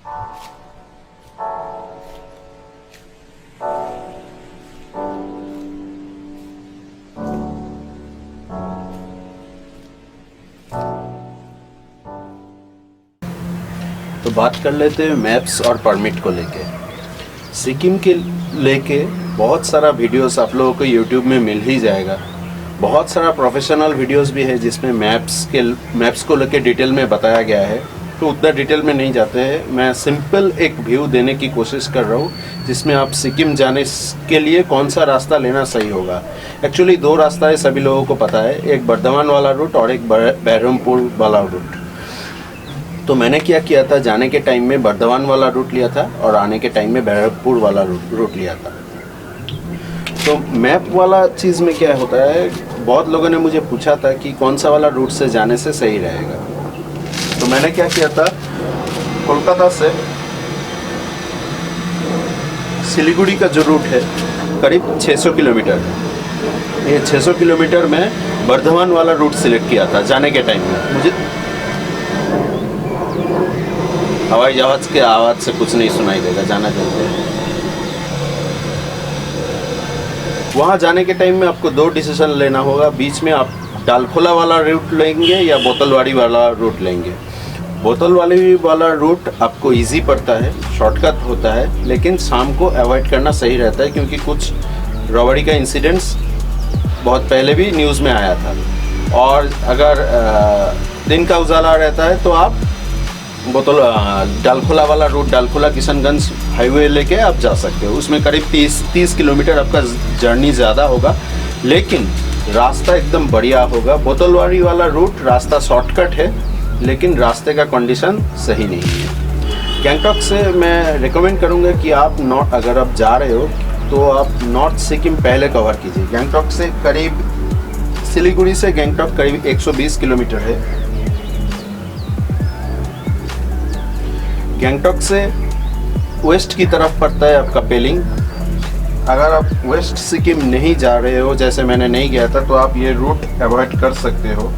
तो बात कर लेते हैं मैप्स और परमिट को लेके। सिक्किम के लेके बहुत सारा वीडियोस आप लोगों को यूट्यूब में मिल ही जाएगा। बहुत सारा प्रोफेशनल वीडियोस भी है जिसमें मैप्स को लेके डिटेल में बताया गया है, तो उतना डिटेल में नहीं जाते हैं। मैं सिंपल एक व्यू देने की कोशिश कर रहा हूँ जिसमें आप सिक्किम जाने के लिए कौन सा रास्ता लेना सही होगा। एक्चुअली दो रास्ता है, सभी लोगों को पता है, एक बर्धमान वाला रूट और एक बहरमपुर वाला रूट। तो मैंने क्या किया था, जाने के टाइम में बर्धमान वाला रूट लिया था और आने के टाइम में बहरमपुर वाला रूट लिया था। तो मैप वाला चीज़ में क्या होता है, बहुत लोगों ने मुझे पूछा था कि कौन सा वाला रूट से जाने से सही रहेगा। तो मैंने क्या किया था, कोलकाता से सिलीगुड़ी का जो रूट है करीब 600 किलोमीटर है। ये 600 किलोमीटर में बर्धमान वाला रूट सिलेक्ट किया था जाने के टाइम में। मुझे हवाई जहाज के आवाज़ से कुछ नहीं सुनाई देगा, जाना चलते हैं। वहाँ जाने के टाइम में आपको दो डिसीजन लेना होगा। बीच में आप डालखोला वाला रूट लेंगे या बोतलवाड़ी वाला रूट लेंगे। बोतलवाड़ी वाला रूट आपको इजी पड़ता है, शॉर्टकट होता है, लेकिन शाम को अवॉइड करना सही रहता है क्योंकि कुछ रॉबरी का इंसिडेंट्स बहुत पहले भी न्यूज़ में आया था। और अगर दिन का उजाला रहता है तो आप डालखोला वाला रूट, डालखोला किशनगंज हाईवे लेके आप जा सकते हो। उसमें करीब 30 किलोमीटर आपका जर्नी ज़्यादा होगा, लेकिन रास्ता एकदम बढ़िया होगा। बोतलवाड़ी वाला रूट रास्ता शॉर्टकट है, लेकिन रास्ते का कंडीशन सही नहीं है। गंगटोक से मैं रिकमेंड करूँगा कि आप अगर आप जा रहे हो तो आप नॉर्थ सिक्किम पहले कवर कीजिए। गंगटोक से करीब, सिलीगुड़ी से गंगटोक करीब 120 किलोमीटर है। गंगटोक से वेस्ट की तरफ पड़ता है आपका पेलिंग। अगर आप वेस्ट सिक्किम नहीं जा रहे हो, जैसे मैंने नहीं गया था, तो आप ये रूट अवॉइड कर सकते हो।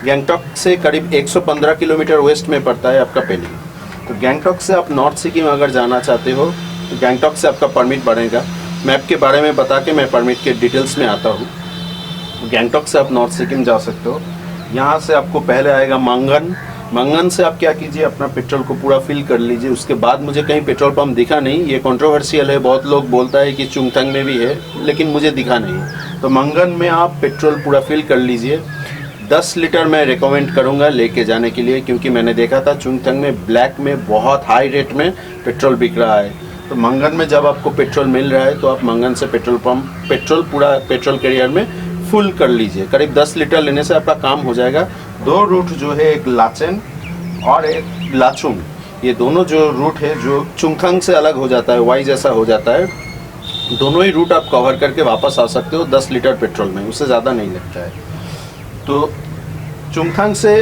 गंगटोक से करीब 115 किलोमीटर वेस्ट में पड़ता है आपका पेलिंग। तो गंगटोक से आप नॉर्थ सिक्किम अगर जाना चाहते हो तो गंगटोक से आपका परमिट बढ़ेगा। मैप के बारे में बता के मैं परमिट के डिटेल्स में आता हूँ। गंगटोक से आप नॉर्थ सिक्किम जा सकते हो। यहाँ से आपको पहले आएगा मंगन से आप क्या कीजिए, अपना पेट्रोल को पूरा फिल कर लीजिए। उसके बाद मुझे कहीं पेट्रोल पंप दिखा नहीं, ये कंट्रोवर्शियल है, बहुत लोग बोलता है कि चुंगथंग में भी है, लेकिन मुझे दिखा नहीं। तो मंगन में आप पेट्रोल पूरा फिल कर लीजिए। 10 लीटर मैं रिकमेंड करूंगा लेके जाने के लिए, क्योंकि मैंने देखा था चुंगथंग में ब्लैक में बहुत हाई रेट में पेट्रोल बिक रहा है। तो मंगन में जब आपको पेट्रोल मिल रहा है तो आप मंगन से पेट्रोल पूरा पेट्रोल कैरियर में फुल कर लीजिए। करीब 10 लीटर लेने से आपका काम हो जाएगा। दो रूट जो है, एक लाचेन और एक लाचुंग, ये दोनों जो रूट है जो चुंगथंग से अलग हो जाता है, वाई जैसा हो जाता है, दोनों ही रूट आप कवर करके वापस आ सकते हो 10 लीटर पेट्रोल में, उससे ज़्यादा नहीं लगता है। तो चुंगथंग से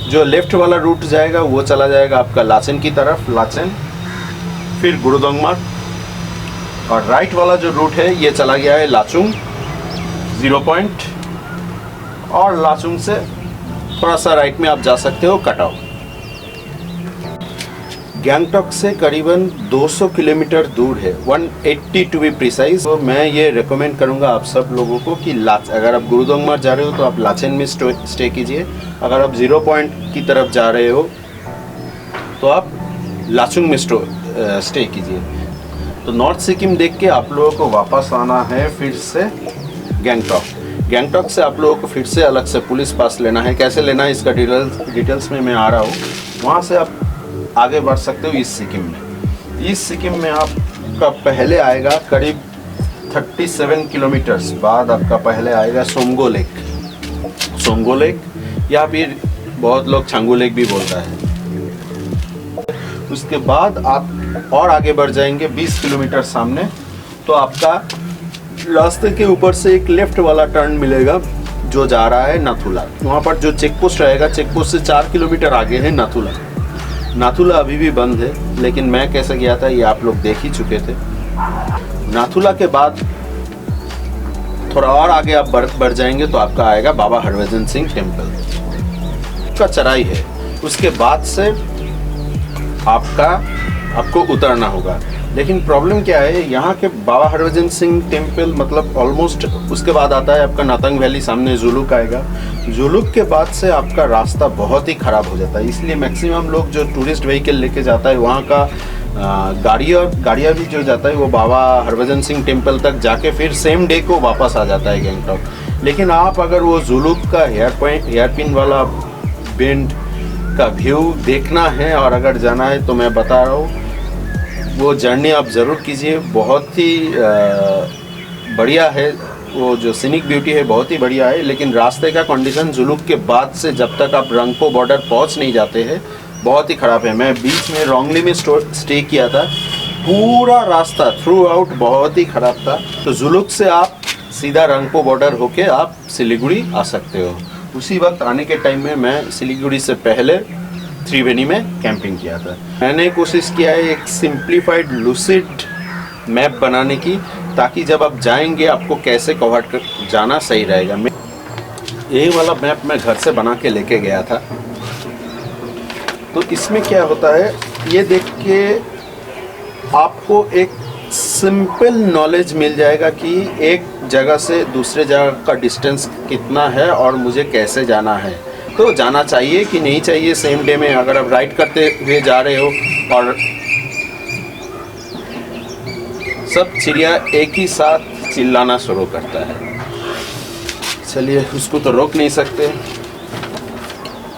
जो लेफ्ट वाला रूट जाएगा वो चला जाएगा आपका लाचेन की तरफ, लाचेन फिर गुरुदोंगमार। और राइट वाला जो रूट है ये चला गया है लाचुंग 0 पॉइंट, और लाचुंग से थोड़ा सा राइट में आप जा सकते हो कटाओ। गंगटोक से करीबन 200 किलोमीटर दूर है, 180 टू बी प्रिसाइज। तो मैं ये रेकमेंड करूँगा आप सब लोगों को कि अगर आप गुरुदोंगमार जा रहे हो तो आप लाचेन में स्टे कीजिए। अगर आप 0 पॉइंट की तरफ जा रहे हो तो आप लाचुंग में स्टे कीजिए। तो नॉर्थ सिक्किम देख के आप लोगों को वापस आना है फिर से गंगटोक से आप लोगों को फिर से अलग से पुलिस पास लेना है। कैसे लेना है इसका डिटेल्स में मैं आ रहा हूँ। वहाँ से आप आगे बढ़ सकते हो ईस्ट सिक्किम में। ईस्ट सिक्किम में आपका पहले आएगा करीब 37 किलोमीटर्स बाद आपका पहले आएगा सोमगो लेक, या फिर बहुत लोग छांगू लेक भी बोलता है। उसके बाद आप और आगे बढ़ जाएंगे 20 किलोमीटर सामने, तो आपका रास्ते के ऊपर से एक लेफ्ट वाला टर्न मिलेगा जो जा रहा है नाथुला। वहाँ पर जो चेक पोस्ट रहेगा, चेक पोस्ट से 4 किलोमीटर आगे है नाथुला अभी भी बंद है, लेकिन मैं कैसे गया था ये आप लोग देख ही चुके थे। नाथुला के बाद थोड़ा और आगे आप बढ़ जाएंगे तो आपका आएगा बाबा हरभजन सिंह टेम्पल का चराई है। उसके बाद से आपको उतरना होगा। लेकिन प्रॉब्लम क्या है, यहाँ के बाबा हरभजन सिंह टेम्पल मतलब ऑलमोस्ट उसके बाद आता है आपका नातंग वैली, सामने जुलुक आएगा। जुलुक के बाद से आपका रास्ता बहुत ही ख़राब हो जाता है, इसलिए मैक्सिमम लोग जो टूरिस्ट व्हीकल लेके जाता है वहाँ का गाड़ियाँ भी जो जाता है वो बाबा हरभजन सिंह टेम्पल तक जाके फिर सेम डे को वापस आ जाता है गैंगटॉक। लेकिन आप अगर वो जुलुक का हेयरपिन वाला बेंड का व्यू देखना है और अगर जाना है तो मैं बता रहा हूँ वो जर्नी आप ज़रूर कीजिए, बहुत ही बढ़िया है। वो जो सीनिक ब्यूटी है बहुत ही बढ़िया है, लेकिन रास्ते का कंडीशन जुलुक के बाद से जब तक आप रंगपो बॉर्डर पहुंच नहीं जाते हैं बहुत ही ख़राब है। मैं बीच में रोंगली में स्टे किया था, पूरा रास्ता थ्रू आउट बहुत ही ख़राब था। तो जुलुक से आप सीधा रंगपो बॉर्डर होके आप सिलीगुड़ी आ सकते हो। उसी वक्त आने के टाइम में मैं सिलीगुड़ी से पहले त्रिवेणी में कैंपिंग किया था। मैंने कोशिश किया है एक सिंप्लीफाइड लूसिड मैप बनाने की, ताकि जब आप जाएंगे आपको कैसे कवर कर जाना सही रहेगा। ये वाला मैप मैं घर से बना के लेके गया था। तो इसमें क्या होता है, ये देख के आपको एक सिंपल नॉलेज मिल जाएगा कि एक जगह से दूसरे जगह का डिस्टेंस कितना है और मुझे कैसे जाना है। तो जाना चाहिए कि नहीं चाहिए सेम डे में। अगर आप राइड करते हुए जा रहे हो और सब चिड़िया एक ही साथ चिल्लाना शुरू करता है, चलिए उसको तो रोक नहीं सकते,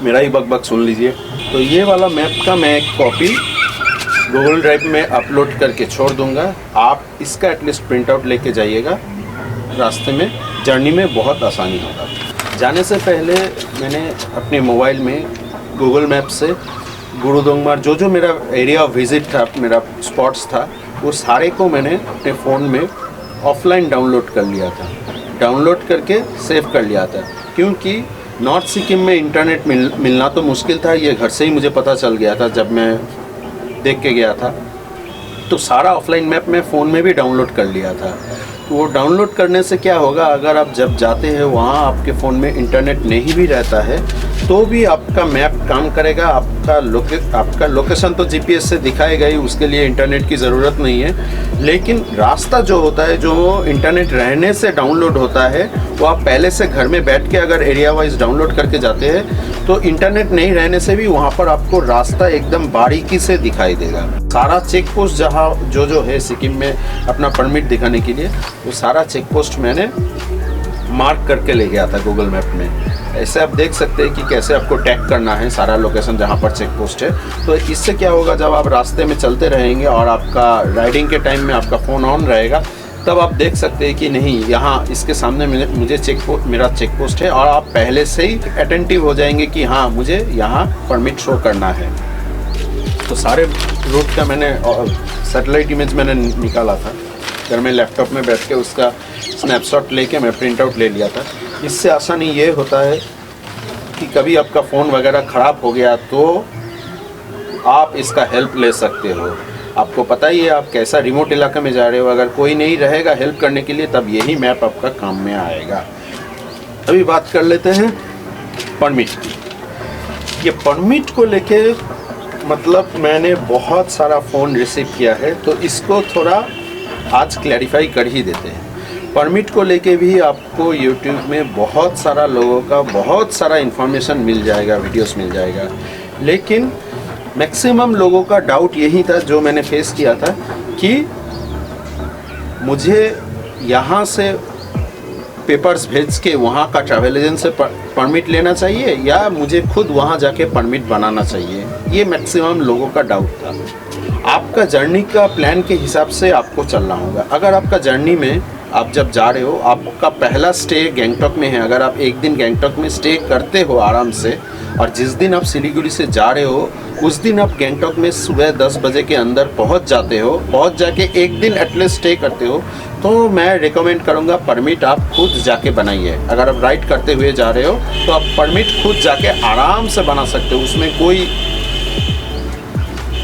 मेरा ही बक सुन लीजिए। तो ये वाला मैप का मैं एक कॉपी गूगल ड्राइव में अपलोड करके छोड़ दूंगा, आप इसका एटलीस्ट प्रिंट आउट लेके जाइएगा। रास्ते में जर्नी में बहुत आसानी होगा। जाने से पहले मैंने अपने मोबाइल में गूगल मैप से गुरुदोंगमार जो मेरा एरिया ऑफ विज़िट था, मेरा स्पॉट्स था, वो सारे को मैंने अपने फ़ोन में ऑफलाइन डाउनलोड कर लिया था, डाउनलोड करके सेव कर लिया था। क्योंकि नॉर्थ सिक्किम में इंटरनेट मिलना तो मुश्किल था, ये घर से ही मुझे पता चल गया था जब मैं देख के गया था। तो सारा ऑफलाइन मैप मैं फ़ोन में भी डाउनलोड कर लिया था। तो वो डाउनलोड करने से क्या होगा, अगर आप जब जाते हैं वहाँ आपके फ़ोन में इंटरनेट नहीं भी रहता है तो भी आपका मैप काम करेगा। आपका लोकेशन तो जीपीएस से दिखाएगा ही, उसके लिए इंटरनेट की ज़रूरत नहीं है। लेकिन रास्ता जो होता है, जो इंटरनेट रहने से डाउनलोड होता है, वो आप पहले से घर में बैठ के अगर एरिया वाइज डाउनलोड करके जाते हैं तो इंटरनेट नहीं रहने से भी वहाँ पर आपको रास्ता एकदम बारीकी से दिखाई देगा। सारा चेक पोस्ट जहाँ जो है सिक्किम में अपना परमिट दिखाने के लिए, वो सारा चेक पोस्ट मैंने मार्क करके ले गया था गूगल मैप में। ऐसे आप देख सकते हैं कि कैसे आपको टैग करना है सारा लोकेशन जहाँ पर चेक पोस्ट है। तो इससे क्या होगा, जब आप रास्ते में चलते रहेंगे और आपका राइडिंग के टाइम में आपका फ़ोन ऑन रहेगा, तब आप देख सकते हैं कि नहीं, यहाँ इसके सामने मुझे मेरा चेक पोस्ट है, और आप पहले से ही अटेंटिव हो जाएंगे कि हाँ मुझे यहाँ परमिट शो करना है। तो सारे रूट का मैंने सैटेलाइट इमेज मैंने निकाला था, घर में लैपटॉप में बैठ के उसका स्नैपशॉट लेके मैं प्रिंट आउट ले लिया था। इससे आसानी ये होता है कि कभी आपका फ़ोन वगैरह ख़राब हो गया तो आप इसका हेल्प ले सकते हो। आपको पता ही है आप कैसा रिमोट इलाके में जा रहे हो, अगर कोई नहीं रहेगा हेल्प करने के लिए तब यही मैप आपका काम में आएगा। अभी बात कर लेते हैं परमिट की। ये परमिट को लेके मतलब मैंने बहुत सारा फ़ोन रिसीव किया है, तो इसको थोड़ा आज क्लैरिफाई कर ही देते हैं। परमिट को लेके भी आपको YouTube में बहुत सारा लोगों का बहुत सारा इन्फॉर्मेशन मिल जाएगा, वीडियोस मिल जाएगा, लेकिन मैक्सिमम लोगों का डाउट यही था जो मैंने फेस किया था कि मुझे यहाँ से पेपर्स भेज के वहाँ का ट्रैवल एजेंट से परमिट लेना चाहिए या मुझे खुद वहाँ जाके परमिट बनाना चाहिए। ये मैक्सिमम लोगों का डाउट था। आपका जर्नी का प्लान के हिसाब से आपको चलना होगा। अगर आपका जर्नी में आप जब जा रहे हो, आपका पहला स्टे गैंगटॉक में है, अगर आप एक दिन गैंगटॉक में स्टे करते हो आराम से, और जिस दिन आप सिलीगुड़ी से जा रहे हो उस दिन आप गैंगटॉक में सुबह 10 बजे के अंदर पहुंच जाते हो, पहुंच जाके एक दिन एटलीस्ट स्टे करते हो, तो मैं रिकमेंड करूंगा परमिट आप खुद जाके बनाइए। अगर आप राइड करते हुए जा रहे हो तो आप परमिट खुद जाके आराम से बना सकते हो, उसमें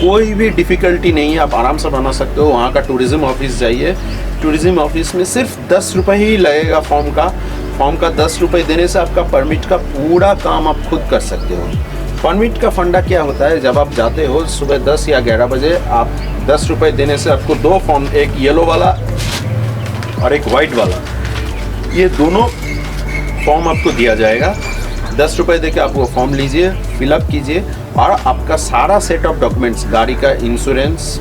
कोई भी डिफ़िकल्टी नहीं है, आप आराम से बना सकते हो। वहाँ का टूरिज़्म ऑफिस जाइए, टूरिज़्म ऑफिस में सिर्फ 10 रुपये ही लगेगा फॉर्म का 10 रुपये देने से आपका परमिट का पूरा काम आप खुद कर सकते हो। परमिट का फंडा क्या होता है, जब आप जाते हो सुबह 10 या 11 बजे, आप 10 रुपये देने से आपको 2 फॉर्म, एक येलो वाला और एक वाइट वाला, ये दोनों फॉर्म आपको दिया जाएगा। 10 रुपये दे के आप वो फॉर्म लीजिए, फिलअप कीजिए और आपका सारा सेट ऑफ डॉक्यूमेंट्स, गाड़ी का इंश्योरेंस,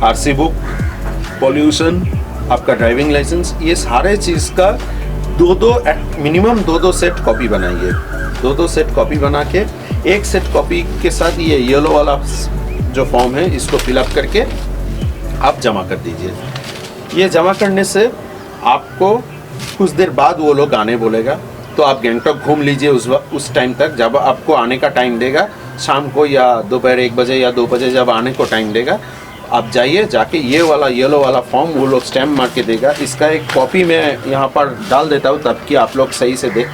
आरसी बुक, पॉल्यूशन, आपका ड्राइविंग लाइसेंस, ये सारे चीज़ का मिनिमम दो सेट कॉपी बनाइए। 2 सेट कॉपी बना के एक सेट कॉपी के साथ ये येलो वाला जो फॉर्म है इसको फिलअप करके आप जमा कर दीजिए। ये जमा करने से आपको कुछ देर बाद वो लोग आने बोलेगा, तो आप गैंगटॉक घूम लीजिए उस टाइम तक, जब आपको आने का टाइम देगा, शाम को या दोपहर 1 बजे या 2 बजे जब आने को टाइम देगा, आप जाइए, जाके ये वाला येलो वाला फॉर्म वो लोग स्टैम्प मार के देगा। इसका एक कॉपी मैं यहाँ पर डाल देता हूँ ताकि आप लोग सही से देख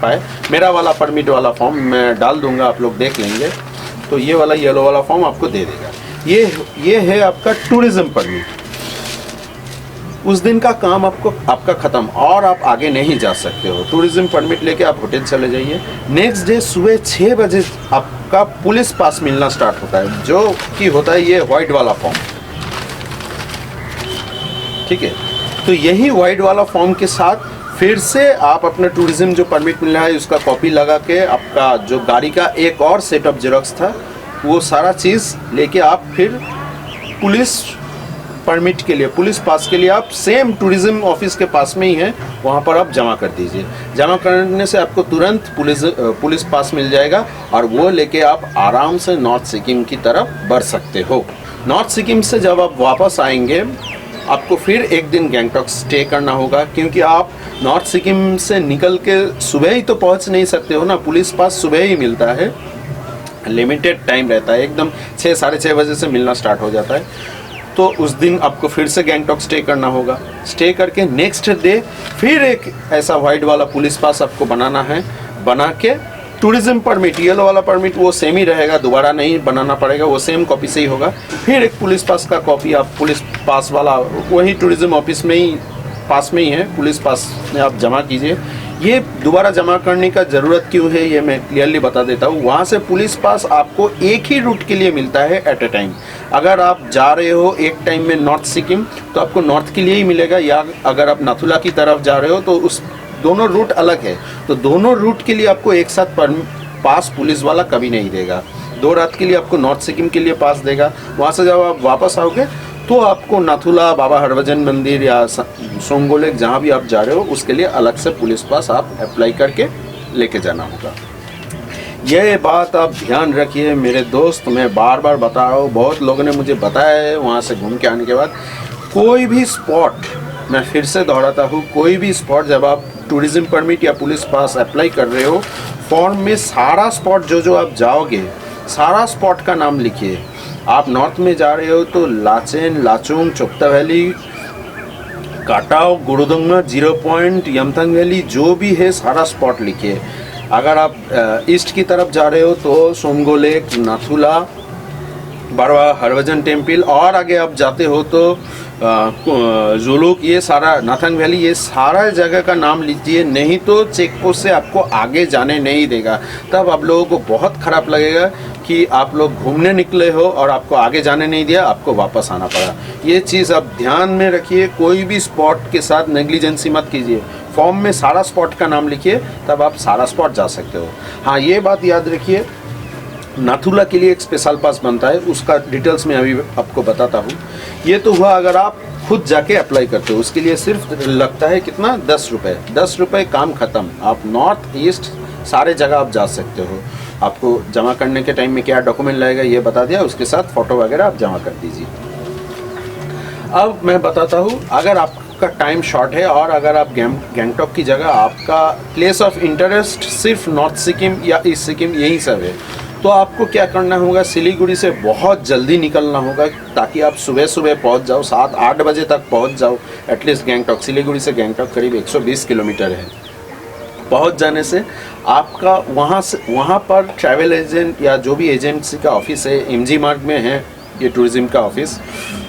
पाए। मेरा वाला परमिट वाला फॉर्म मैं डाल दूँगा, आप लोग देख लेंगे। तो ये वाला येलो वाला फॉर्म आपको दे देगा। ये है आपका टूरिज्म परमिट। उस दिन का काम आपका ख़त्म और आप आगे नहीं जा सकते हो। टूरिज्म परमिट लेके आप होटल चले जाइए। नेक्स्ट डे सुबह 6 बजे आपका पुलिस पास मिलना स्टार्ट होता है, जो कि होता है ये वाइट वाला फॉर्म। ठीक है, तो यही वाइट वाला फॉर्म के साथ फिर से आप अपना टूरिज्म जो परमिट मिल रहा है उसका कॉपी लगा के, आपका जो गाड़ी का एक और सेट ऑफ जेरॉक्स था, वो सारा चीज़ लेके आप फिर पुलिस परमिट के लिए, पुलिस पास के लिए आप सेम टूरिज्म ऑफिस के पास में ही है, वहाँ पर आप जमा कर दीजिए। जमा करने से आपको तुरंत पुलिस पास मिल जाएगा और वो लेके आप आराम से नॉर्थ सिक्किम की तरफ बढ़ सकते हो। नॉर्थ सिक्किम से जब आप वापस आएंगे, आपको फिर एक दिन गैंगटॉक स्टे करना होगा, क्योंकि आप नॉर्थ सिक्किम से निकल के सुबह ही तो पहुँच नहीं सकते हो ना। पुलिस पास सुबह ही मिलता है, लिमिटेड टाइम रहता है, एकदम 6 साढ़े 6 बजे से मिलना स्टार्ट हो जाता है। तो उस दिन आपको फिर से गैंगटॉक स्टे करना होगा। स्टे करके नेक्स्ट डे फिर एक ऐसा वाइट वाला पुलिस पास आपको बनाना है। बना के टूरिज्म परमिट, येलो वाला परमिट वो सेम ही रहेगा, दोबारा नहीं बनाना पड़ेगा, वो सेम कॉपी से ही होगा। फिर एक पुलिस पास का कॉपी आप पुलिस पास वाला वही टूरिज्म ऑफिस में ही पास में ही है, पुलिस पास में आप जमा कीजिए। ये दोबारा जमा करने का ज़रूरत क्यों है ये मैं क्लियरली बता देता हूँ। वहाँ से पुलिस पास आपको एक ही रूट के लिए मिलता है एट ए टाइम। अगर आप जा रहे हो एक टाइम में नॉर्थ सिक्किम, तो आपको नॉर्थ के लिए ही मिलेगा, या अगर आप नाथुला की तरफ जा रहे हो तो उस दोनों रूट अलग है। तो दोनों रूट के लिए आपको एक साथ पास पुलिस वाला कभी नहीं देगा। 2 रात के लिए आपको नॉर्थ सिक्किम के लिए पास देगा। वहाँ से जब आप वापस आओगे तो आपको नाथुला, बाबा हरभजन मंदिर या सोमगोलेक जहाँ भी आप जा रहे हो उसके लिए अलग से पुलिस पास आप अप्लाई करके लेके जाना होगा। ये बात आप ध्यान रखिए मेरे दोस्त, मैं बार बार बता रहा हूँ, बहुत लोगों ने मुझे बताया है वहाँ से घूम के आने के बाद। कोई भी स्पॉट, मैं फिर से दोहराता हूँ, कोई भी स्पॉट जब आप टूरिज्म परमिट या पुलिस पास अप्लाई कर रहे हो, फॉर्म में सारा स्पॉट जो आप जाओगे, सारा स्पॉट का नाम लिखिए। आप नॉर्थ में जा रहे हो तो Lachen, Lachung, Chopta valley, Katao, Gurudongmar, 0 point, Yumthang valley, जो भी है सारा स्पॉट लिखिए। अगर आप ईस्ट की तरफ जा रहे हो तो सोमगोलेक, नाथुला, बाबा हरभजन टेम्पल, और आगे आप जाते हो तो जुलूक, ये सारा नाथंग वैली, ये सारा जगह का नाम लीजिए। नहीं तो चेक पोस्ट से आपको आगे जाने नहीं देगा। तब आप लोगों को बहुत ख़राब लगेगा कि आप लोग घूमने निकले हो और आपको आगे जाने नहीं दिया, आपको वापस आना पड़ा। ये चीज़ आप ध्यान में रखिए। कोई भी स्पॉट के साथ नेग्लिजेंसी मत कीजिए। फॉर्म में सारा स्पॉट का नाम लिखिए, तब आप सारा स्पॉट जा सकते हो। हाँ, ये बात याद रखिए, नाथुला के लिए एक स्पेशल पास बनता है, उसका डिटेल्स मैं अभी आपको बताता हूँ। ये तो हुआ अगर आप खुद जाके अप्लाई करते हो, उसके लिए सिर्फ लगता है कितना, 10 रुपये। 10 रुपये, काम ख़त्म। आप नॉर्थ ईस्ट सारे जगह आप जा सकते हो। आपको जमा करने के टाइम में क्या डॉक्यूमेंट लगेगा ये बता दिया, उसके साथ फ़ोटो वगैरह आप जमा कर दीजिए। अब मैं बताता हूँ, अगर आपका टाइम शॉर्ट है और अगर आप गैंगटॉक की जगह आपका प्लेस ऑफ इंटरेस्ट सिर्फ नॉर्थ सिक्किम या ईस्ट सिक्किम यही सब है, तो आपको क्या करना होगा, सिलीगुड़ी से बहुत जल्दी निकलना होगा ताकि आप सुबह सुबह पहुंच जाओ, 7-8 बजे तक पहुंच जाओ एटलीस्ट गैंगटॉक। सिलीगुड़ी से गैंगटॉक करीब 120 किलोमीटर है। पहुंच जाने से आपका वहाँ पर ट्रैवल एजेंट या जो भी एजेंसी का ऑफिस है, एमजी मार्ग में है ये टूरिज़्म का ऑफिस,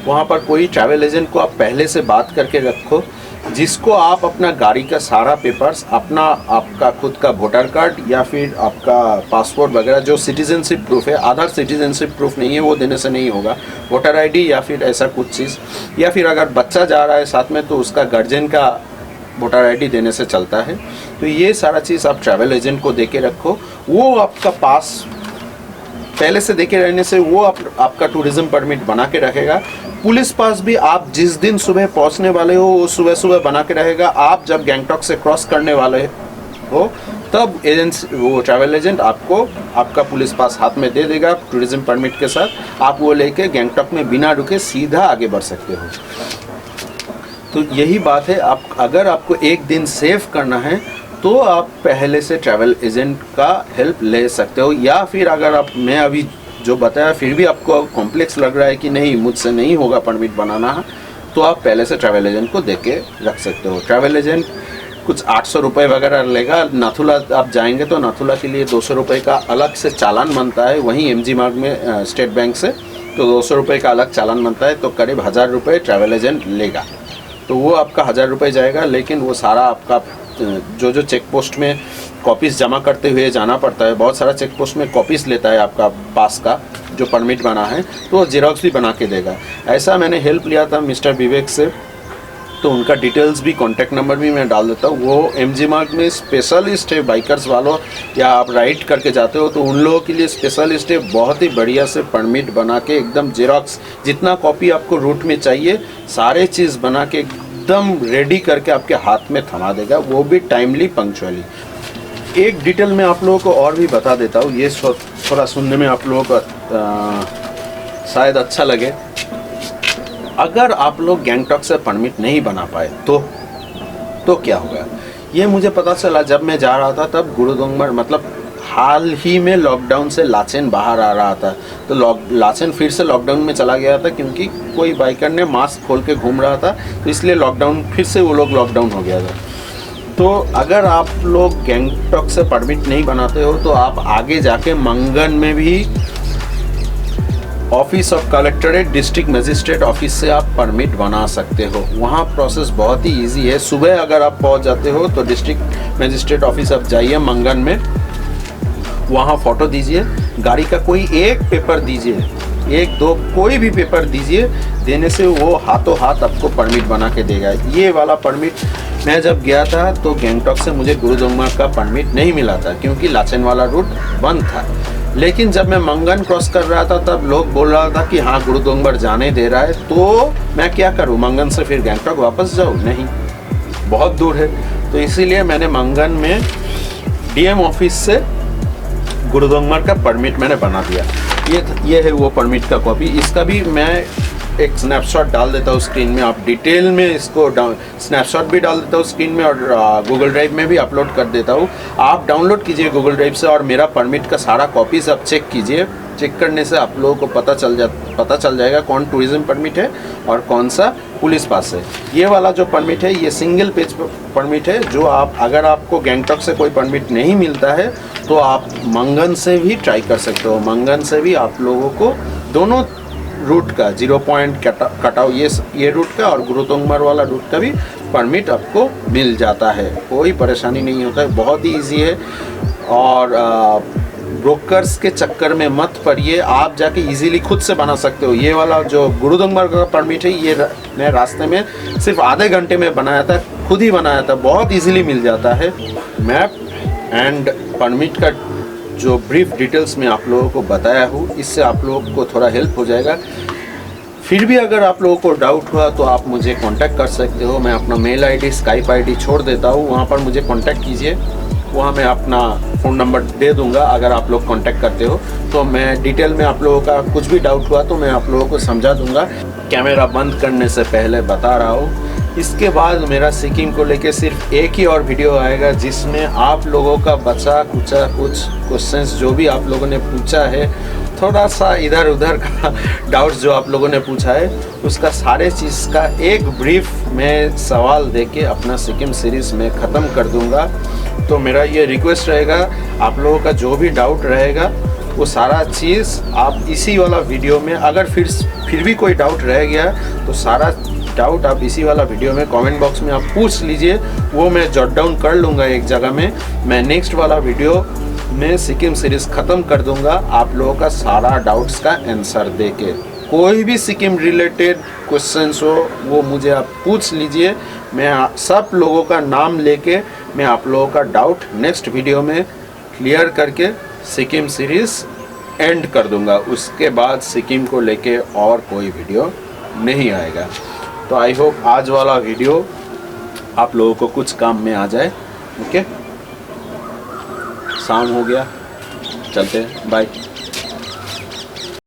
वहाँ पर कोई ट्रैवल एजेंट को आप पहले से बात करके रखो जिसको आप अपना गाड़ी का सारा पेपर्स, अपना आपका खुद का वोटर कार्ड या फिर आपका पासपोर्ट वगैरह जो सिटीजनशिप प्रूफ है, आधार सिटीजनशिप प्रूफ नहीं है वो देने से नहीं होगा, वोटर आईडी या फिर ऐसा कुछ चीज़, या फिर अगर बच्चा जा रहा है साथ में तो उसका गार्जियन का वोटर आईडी देने से चलता है। तो ये सारा चीज़ आप ट्रैवल एजेंट को दे के रखो, वो आपका पास पहले से देखे रहने से वो आपका टूरिज्म परमिट बना के रखेगा। पुलिस पास भी आप जिस दिन सुबह पहुंचने वाले हो वो सुबह सुबह बना के रहेगा। आप जब गैंगटॉक से क्रॉस करने वाले हो तब वो ट्रैवल एजेंट आपको आपका पुलिस पास हाथ में दे देगा टूरिज्म परमिट के साथ। आप वो लेके गैंगटॉक में बिना रुके सीधा आगे बढ़ सकते हो। तो यही बात है, आप अगर आपको एक दिन सेव करना है तो आप पहले से ट्रैवल एजेंट का हेल्प ले सकते हो, या फिर अगर आप मैं अभी जो बताया फिर भी आपको कॉम्प्लेक्स लग रहा है कि नहीं मुझसे नहीं होगा परमिट बनाना, तो आप पहले से ट्रैवल एजेंट को दे के रख सकते हो। ट्रैवल एजेंट कुछ 800 रुपये वगैरह लेगा। नाथुला आप जाएंगे तो नाथुला के लिए 200 रुपये का अलग से चालान बनता है, वहीं एमजी मार्ग में स्टेट बैंक से तो 200 रुपये का अलग चालान बनता है, तो करीब 1000 रुपये ट्रैवल एजेंट लेगा। तो वो आपका 1000 रुपये जाएगा, लेकिन वो सारा आपका जो चेक पोस्ट में कॉपीज़ जमा करते हुए जाना पड़ता है, बहुत सारा चेक पोस्ट में कॉपीज़ लेता है आपका पास का जो परमिट बना है, तो जेरोक्स भी बना के देगा। ऐसा मैंने हेल्प लिया था मिस्टर विवेक से, तो उनका डिटेल्स भी कॉन्टैक्ट नंबर भी मैं डाल देता हूँ। वो एमजी मार्ग में स्पेशलिस्ट है बाइकर्स वालों, या आप राइड करके जाते हो तो उन लोगों के लिए स्पेशलिस्ट है। बहुत ही बढ़िया से परमिट बना के एकदम जेरोक्स जितना कॉपी आपको रूट में चाहिए सारे चीज़ बना के एकदम रेडी करके आपके हाथ में थमा देगा, वो भी टाइमली पंक्चुअली। एक डिटेल मैं आप लोगों को और भी बता देता हूँ, ये थोड़ा सुनने में आप लोगों को शायद अच्छा लगे। अगर आप लोग गैंगटॉक से परमिट नहीं बना पाए तो क्या होगा, ये मुझे पता चला जब मैं जा रहा था तब गुरुदोंगमर, मतलब हाल ही में लॉकडाउन से लाचेन बाहर आ रहा था, तो लाचेन फिर से लॉकडाउन में चला गया था क्योंकि कोई बाइकर ने मास्क खोल के घूम रहा था, तो इसलिए लॉकडाउन फिर से वो लोग लॉकडाउन हो गया था। तो अगर आप लोग गैंगटॉक से परमिट नहीं बनाते हो तो आप आगे जाके मंगन में भी office of collectorate district magistrate office से आप परमिट बना सकते हो। वहाँ प्रोसेस बहुत ही इजी है। सुबह अगर आप पहुँच जाते हो तो डिस्ट्रिक्ट मजिस्ट्रेट ऑफिस आप जाइए मंगन में, वहाँ फ़ोटो दीजिए, गाड़ी का कोई एक पेपर दीजिए, 1-2 कोई भी पेपर दीजिए, देने से वो हाथों हाथ आपको परमिट बना के देगा। ये वाला परमिट मैं जब गया था तो गैंगटॉक से मुझे गुरुदोंगमर का परमिट नहीं मिला था क्योंकि लाचेन वाला रूट बंद था। लेकिन जब मैं मंगन क्रॉस कर रहा था तब लोग बोल रहा था कि हाँ गुरुदोंगमर जाने दे रहा है, तो मैं क्या करूँ, मंगन से फिर गैंगटॉक वापस जाऊँ? नहीं, बहुत दूर है। तो इसीलिए मैंने मंगन में डीएम ऑफिस से गुरुदोंगमर का परमिट मैंने बना दिया। ये है वो परमिट का कॉपी। इसका भी मैं एक स्नैपशॉट डाल देता हूँ स्क्रीन में, आप डिटेल में इसको स्नैपशॉट भी डाल देता हूँ स्क्रीन में और गूगल ड्राइव में भी अपलोड कर देता हूँ। आप डाउनलोड कीजिए गूगल ड्राइव से और मेरा परमिट का सारा कॉपीज आप चेक कीजिए। चेक करने से आप लोगों को पता चल जाएगा कौन टूरिज्म परमिट है और कौन सा पुलिस पास है। ये वाला जो परमिट है ये सिंगल पेज परमिट है, जो आप अगर आपको गैंगटॉक से कोई परमिट नहीं मिलता है तो आप मंगन से भी ट्राई कर सकते हो। मंगन से भी आप लोगों को दोनों रूट का 0 पॉइंट कटाव ये रूट का और गुरुदोंगमर वाला रूट का भी परमिट आपको मिल जाता है। कोई परेशानी नहीं होता है, बहुत ही ईजी है। और ब्रोकर्स के चक्कर में मत पड़िए, आप जाके इजीली खुद से बना सकते हो। ये वाला जो गुरुदोंगमर का परमिट है ये मैं रास्ते में सिर्फ आधे घंटे में बनाया था, खुद ही बनाया था, बहुत इजीली मिल जाता है। मैप एंड परमिट का जो ब्रीफ डिटेल्स में आप लोगों को बताया हूँ, इससे आप लोगों को थोड़ा हेल्प हो जाएगा। फिर भी अगर आप लोगों को डाउट हुआ तो आप मुझे कांटेक्ट कर सकते हो। मैं अपना मेल आईडी स्काइप आईडी छोड़ देता हूँ, वहाँ पर मुझे कांटेक्ट कीजिए। वहाँ मैं अपना फ़ोन नंबर दे दूँगा। अगर आप लोग कांटेक्ट करते हो तो मैं डिटेल में आप लोगों का कुछ भी डाउट हुआ तो मैं आप लोगों को समझा दूँगा। कैमरा बंद करने से पहले बता रहा हूँ, इसके बाद मेरा सिक्किम को लेके सिर्फ एक ही और वीडियो आएगा जिसमें आप लोगों का बचा कुचा कुछ क्वेश्चंस जो भी आप लोगों ने पूछा है, थोड़ा सा इधर उधर का डाउट्स जो आप लोगों ने पूछा है, उसका सारे चीज़ का एक ब्रीफ मैं सवाल देके अपना सिक्किम सीरीज़ में ख़त्म कर दूंगा। तो मेरा ये रिक्वेस्ट रहेगा, आप लोगों का जो भी डाउट रहेगा वो सारा चीज़ आप इसी वाला वीडियो में, अगर फिर भी कोई डाउट रह गया तो सारा डाउट आप इसी वाला वीडियो में कमेंट बॉक्स में आप पूछ लीजिए, वो मैं जॉट डाउन कर लूँगा एक जगह में। मैं नेक्स्ट वाला वीडियो में सिक्किम सीरीज़ ख़त्म कर दूँगा आप लोगों का सारा डाउट्स का आंसर दे के। कोई भी सिक्किम रिलेटेड क्वेश्चंस हो वो मुझे आप पूछ लीजिए, मैं सब लोगों का नाम लेके मैं आप लोगों का डाउट नेक्स्ट वीडियो में क्लियर करके सिक्किम सीरीज़ एंड कर दूंगा। उसके बाद सिक्किम को लेके और कोई वीडियो नहीं आएगा। तो आई होप आज वाला वीडियो आप लोगों को कुछ काम में आ जाए। ओके, शाम हो गया, चलते हैं, बाय।